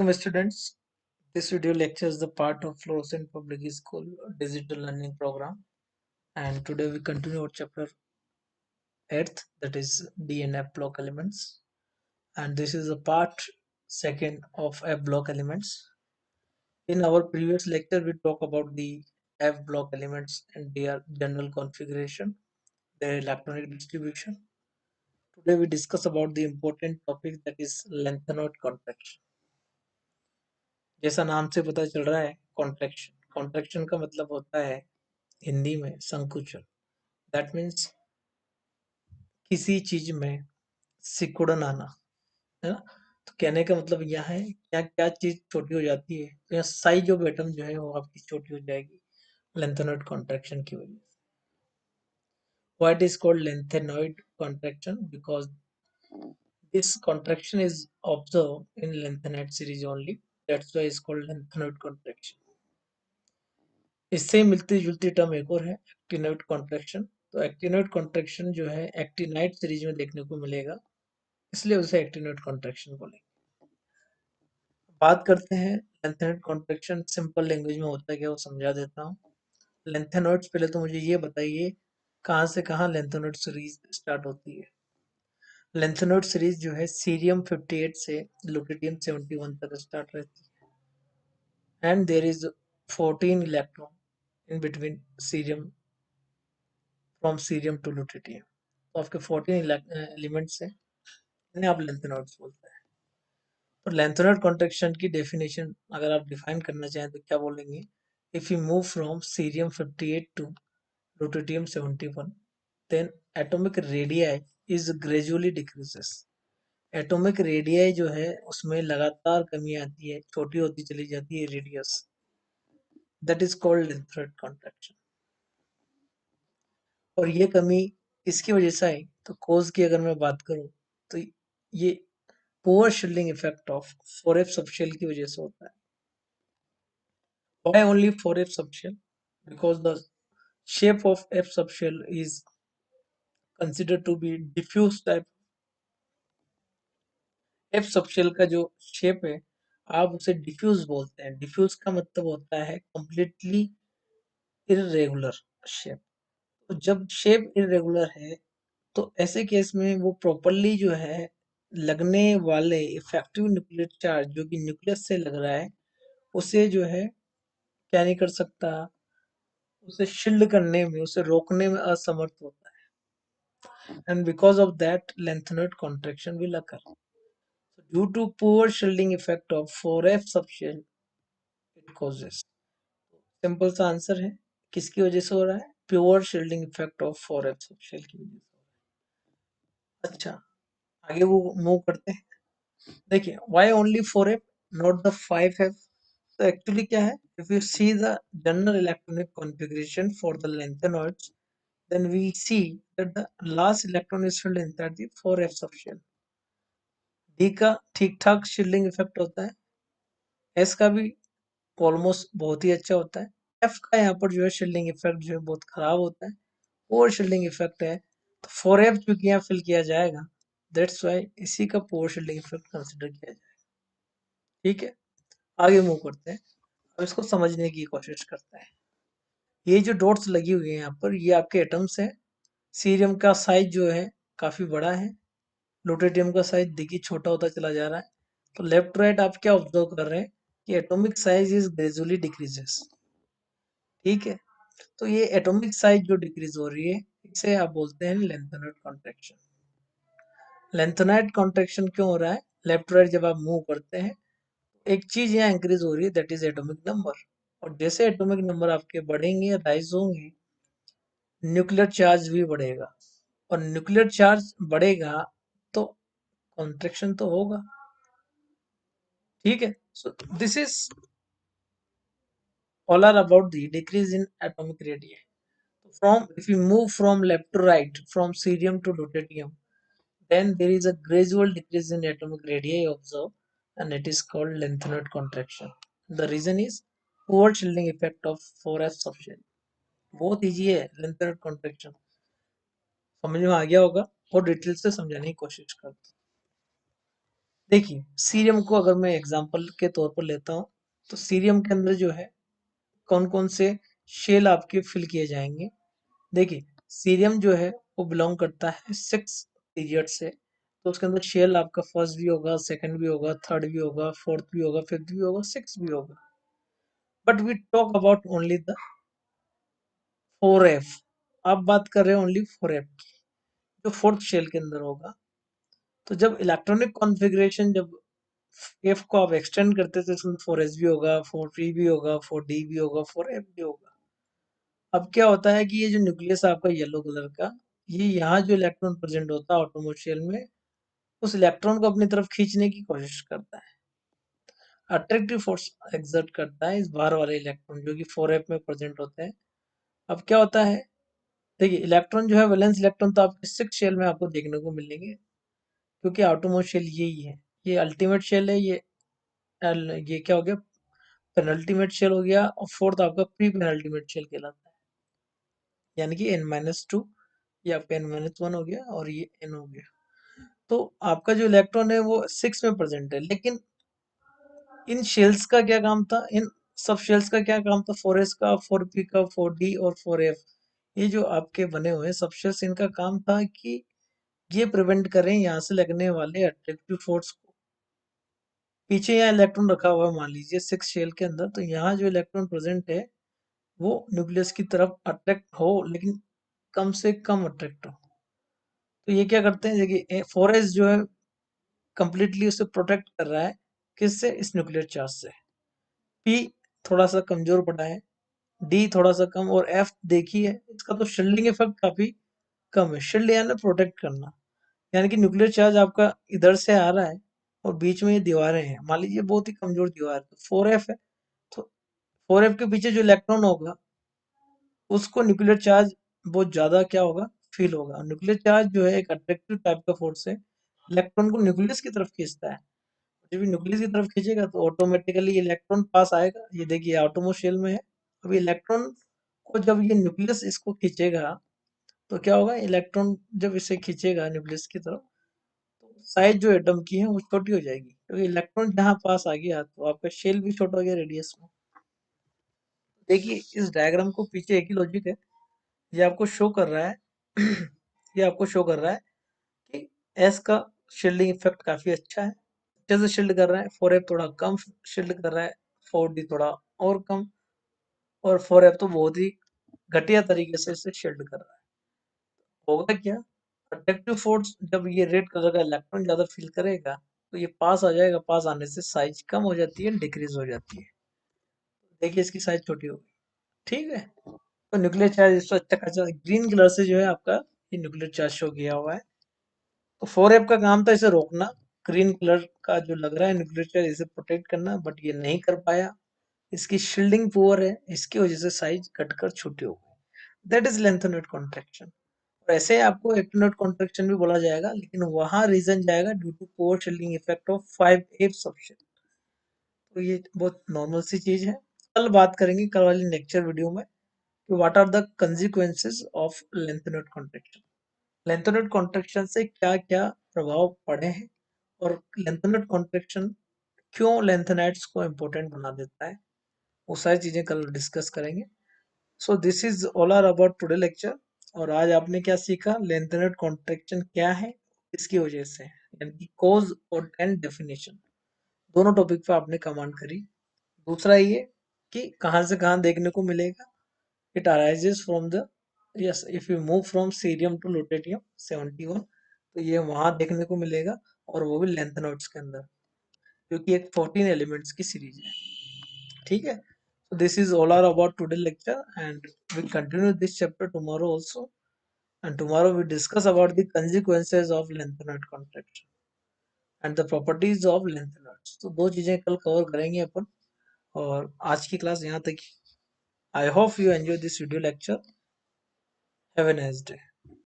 Students, this video lecture is the part of Florissant Public School digital learning program, and today we continue our chapter 8th, that is D and F block elements, and this is the part second of F block elements. In our previous lecture we talked about the F block elements and their general configuration, their electronic distribution. Today we discuss about the important topic, that is lengthened contraction. जैसा नाम से पता चल रहा है, contraction contraction का मतलब होता है हिंदी में संकुचन। दैट मीन्स किसी चीज में सिकुड़न आना, है ना। तो कहने का मतलब यह है क्या क्या चीज छोटी हो जाती है, तो यहाँ साइज ऑफ एटम जो है वो आपकी छोटी हो जाएगी लेंथेनॉइड कॉन्ट्रैक्शन की वजह से। Why it is called lanthanoid contraction? Because this contraction is observed in lengthened series only. That's why it's called lengthened contraction. इससे मिलती जुलती टर्म एक और है, एक्टिनोइड कॉन्ट्रैक्शन। तो एक्टिनोइड कॉन्ट्रैक्शन जो है एक्टिनाइड सीरीज में देखने को मिलेगा, इसलिए उसे एक्टिनोइड कॉन्ट्रैक्शन बोलेंगे। बात करते हैं लेंथेनोइड कॉन्ट्रैक्शन सिंपल लैंग्वेज में होता है क्या, वो समझा देता हूँ। लेंथेनोइड्स, पहले तो मुझे ये बताइए कहाँ से कहाँ लेंथेनोइड सीरीज स्टार्ट होती है। लेंथेनोइड सीरीज जो है सीरियम 58 से लुटिडियम 71 तक स्टार्ट रहती है, and there is 14 electron in between cerium, from cerium to lutetium. तो आपके 14 एलिमेंट्स हैं, इन्हें आप लेंथेनोइड्स बोलते हैं। तो लेंथेनोइड कॉन्ट्रैक्शन की डेफिनेशन अगर आप डिफाइन करना चाहें तो क्या बोलेंगे? If you move from cerium 58 to lutetium 71, then atomic radii is gradually decreases. Atomic radii जो है उसमें लगातार कमी आती है, छोटी होती चली जाती है radius. That is called lanthanoid contraction. और ये कमी किसकी वजह से आई, तो कोज की अगर मैं बात करूं तो ये poor shielding effect of 4f subshell की वजह से होता है। Why only 4f subshell? Because the shape of f subshell is considered to be diffuse type। f subshell का जो शेप है आप उसे डिफ्यूज बोलते हैं। डिफ्यूज का मतलब होता है कंप्लीटली इरेगुलर शेप। तो जब शेप इरेगुलर है तो ऐसे केस में वो प्रॉपरली जो है लगने वाले इफेक्टिव न्यूक्लियर चार्ज जो कि न्यूक्लियस से लग रहा है उसे जो है क्या नहीं कर सकता, उसे शील्ड करने में, उसे रोकने में असमर्थ होता है। And because of that lanthanoid contraction will occur. Due to poor shielding effect of 4f subshell it causes. Simple सा आंसर है, किसकी वजह से हो रहा है? Pure shielding effect of 4f subshell की वजह से। अच्छा, आगे वो मूव करते हैं। देखिए why only 4f not the 5f? तो एक्चुअली क्या है, if you see the general electronic configuration for the lanthanoids, then we see that the last electron is filled inside the 4f subshell। D का ठीक ठाक shielding effect होता है, S का भी ऑलमोस्ट बहुत ही अच्छा होता है, F का यहाँ पर जो है शील्डिंग इफेक्ट जो है बहुत खराब होता है, पोर शील्डिंग इफेक्ट है। तो 4f चूंकि यहाँ फिल किया जाएगा, दैट्स वाई इसी का पोर शील्डिंग इफेक्ट कंसिडर किया जाएगा। ठीक है, आगे मूव करते हैं। अब इसको समझने की कोशिश करते हैं। ये जो डॉट्स लगी हुई है यहाँ पर, ये आपके एटम्स है। सीरियम का साइज जो है काफी बड़ा है, लुटेटियम का साइज देखिए छोटा होता चला जा रहा है। तो लेफ्ट राइट आप क्या ऑब्जर्व कर रहे हैं कि atomic size is gradually decreases. ठीक है, तो ये एटॉमिक साइज जो डिक्रीज हो रही है इसे आप बोलते हैं लेंथेनोइड कॉन्ट्रैक्शन। लेंथेनोइड कॉन्ट्रैक्शन क्यों हो रहा है? लेफ्ट राइट जब आप मूव करते हैं एक चीज यहाँ इंक्रीज हो रही है, दैट इज एटॉमिक नंबर। और जैसे एटॉमिक नंबर आपके बढ़ेंगे, राइज होंगे, न्यूक्लियर चार्ज भी बढ़ेगा। और न्यूक्लियर चार्ज बढ़ेगा तो कॉन्ट्रैक्शन तो होगा। ठीक है, सो this is all are about the decrease in atomic radii. From if you move from left to right, from cerium to lutetium, then there is a gradual decrease in atomic radii observed, and it is called lengthened contraction. The reason is poor shielding effect of 4f subshell। बहुत easy है lengthened contraction, समझ में आ गया होगा और detail से समझाने की कोशिश करते हैं। देखिए सीरियम को अगर मैं एग्जांपल के तौर पर लेता हूँ, तो सीरियम के अंदर जो है कौन कौन से शेल आपके फिल किए जाएंगे। देखिए सीरियम जो है वो बिलोंग करता है 6 पीरियड से, तो उसके अंदर शेल आपका फर्स्ट भी होगा, सेकंड भी होगा, थर्ड भी होगा, फोर्थ भी होगा, फिफ्थ भी होगा, सिक्स भी होगा। But we talk about only the 4F। आप बात कर रहे हैं ओनली 4F की, जो फोर्थ शेल के अंदर होगा। तो जब इलेक्ट्रॉनिक कॉन्फ़िगरेशन, जब एफ को आप एक्सटेंड करते थे, इसमें 4S भी होगा, 4P भी होगा, 4D भी होगा, 4F भी होगा। अब क्या होता है कि ये जो न्यूक्लियस है आपका येलो कलर का, ये यहाँ जो इलेक्ट्रॉन प्रेजेंट होता है ऑटोमोट शेल में, उस इलेक्ट्रॉन को अपनी तरफ खींचने की कोशिश करता है, अट्रैक्टिव फोर्स एक्सर्ट करता है इस बाहर वाले इलेक्ट्रॉन जो कि 4F में प्रेजेंट होते हैं। अब क्या होता है, देखिए इलेक्ट्रॉन जो है वैलेंस इलेक्ट्रॉन तो आपके 6 शेल में आपको देखने को मिलेंगे, क्योंकि आउटरमोस्ट शेल यही है, ये अल्टीमेट शेल है, ये क्या हो गया, पेनल्टीमेट शेल हो गया, और फोर्थ आपका प्री पेनल्टीमेट शेल कहलाता है, यानी कि n-2, ये आपका n-1 हो गया और ये n हो गया। तो आपका जो इलेक्ट्रॉन है वो 6 में प्रेजेंट है, लेकिन इन शेल्स का क्या काम था, इन सब शेल्स का क्या काम था, 4S का, 4P का, 4D और 4F, ये जो आपके बने हुए सब शेल्स, इनका काम था कि ये प्रिवेंट करें यहाँ से लगने वाले अट्रैक्टिव फोर्स को। पीछे यहाँ इलेक्ट्रॉन रखा हुआ है मान लीजिए 6 शेल के अंदर, तो यहाँ जो इलेक्ट्रॉन प्रेजेंट है वो न्यूक्लियस की तरफ अट्रैक्ट हो, लेकिन कम से कम अट्रैक्ट हो। तो ये क्या करते हैं, देखिए 4S जो है कंप्लीटली उसे प्रोटेक्ट कर रहा है, किससे, इस न्यूक्लियर चार्ज से। P थोड़ा सा कमजोर पड़ा है, D थोड़ा सा कम, और F देखिए इसका तो शील्डिंग इफेक्ट काफी कम है। शील्ड यानी प्रोटेक्ट करना, यानी कि न्यूक्लियर चार्ज आपका इधर से आ रहा है और बीच में ये दीवारें हैं, मान लीजिए बहुत ही कमजोर दीवार है, तो 4F है, तो 4F के पीछे जो इलेक्ट्रॉन होगा उसको न्यूक्लियर चार्ज बहुत ज्यादा क्या होगा, फील होगा। और न्यूक्लियर चार्ज जो है एक अट्रैक्टिव टाइप का फोर्स है, इलेक्ट्रॉन को न्यूक्लियस की तरफ खींचता है। जब भी न्यूक्लियस की तरफ खींचेगा तो ऑटोमेटिकली इलेक्ट्रॉन पास आएगा, ये देखिए आटोमो शेल में है। अभी इलेक्ट्रॉन को जब ये न्यूक्लियस इसको खींचेगा तो क्या होगा, इलेक्ट्रॉन जब इसे खींचेगा न्यूक्लियस की तरफ, तो साइज जो एटम की है वो छोटी हो जाएगी, क्योंकि इलेक्ट्रॉन जहाँ पास आ गया तो आपका शेल भी छोटा हो गया रेडियस में। देखिए इस डायग्राम को पीछे एक ही लॉजिक है, ये आपको शो कर रहा है ये आपको शो कर रहा है कि एस का शील्डिंग इफेक्ट काफी अच्छा है, अच्छे से शील्ड कर रहा है। 4F थोड़ा कम शील्ड कर रहा है, 4D थोड़ा और कम, और 4F तो बहुत ही घटिया तरीके से इसे शील्ड कर रहा है। होगा क्या, अट्रैक्टिव फोर्स जब ये रेड कलर का इलेक्ट्रॉन ज्यादा फील करेगा तो ये पास आ जाएगा, पास आने से साइज कम हो जाती है, डिक्रीज हो जाती है। देखिए इसकी साइज छोटी हो गई, ठीक है। तो न्यूक्लियर चार्ज इसको अच्छा खासा ग्रीन कलर से जो है आपका ये न्यूक्लियर चार्ज शो किया हुआ है। तो 4F का काम था इसे रोकना, ग्रीन कलर का जो लग रहा है न्यूक्लियर चार्ज, इसे प्रोटेक्ट करना, बट ये नहीं कर पाया, इसकी शील्डिंग पुअर है, इसकी वजह से साइज घटकर छोटी हो गई। That is lanthanide contraction. और ऐसे आपको एक्टिनोट कॉन्ट्रैक्शन भी बोला जाएगा, लेकिन वहां रीजन जाएगा due to poor shielding effect of 5F subshell. तो ये बहुत नॉर्मल सी चीज है। कल बात करेंगे, कल वाली लेक्चर वीडियो में, कि what are the consequences of lanthanide contraction, lanthanide contraction से क्या क्या प्रभाव पड़े हैं, और लेंथेनेट कॉन्ट्रैक्शन क्यों लेंथेनाइट्स को इम्पोर्टेंट बना देता है, वो सारी चीजें कल डिस्कस करेंगे। So this is all are about today lecture. और आज आपने क्या सीखा, लेंथेनेट कॉन्ट्रैक्शन क्या है, किसकी वजह से, यानी कि कोज और एंड डेफिनेशन, दोनों टॉपिक पे आपने कमांड करी। दूसरा ये कि कहाँ से कहाँ देखने को मिलेगा, it arises from the, yes, if you move from cerium to lutetium 71, तो ये वहां देखने को मिलेगा, और वो भी लेंथेनॉइड्स के अंदर, क्योंकि एक 14 एलिमेंट्स की सीरीज है, ठीक है। So this is all are about today lecture, and we continue this chapter tomorrow also. And tomorrow we discuss about the consequences of lengthened contraction and the properties of lengtheners. तो दो चीजें कल cover करेंगे अपन, और आज की class यहाँ तक ही। I hope you enjoy this video lecture. Have a nice day.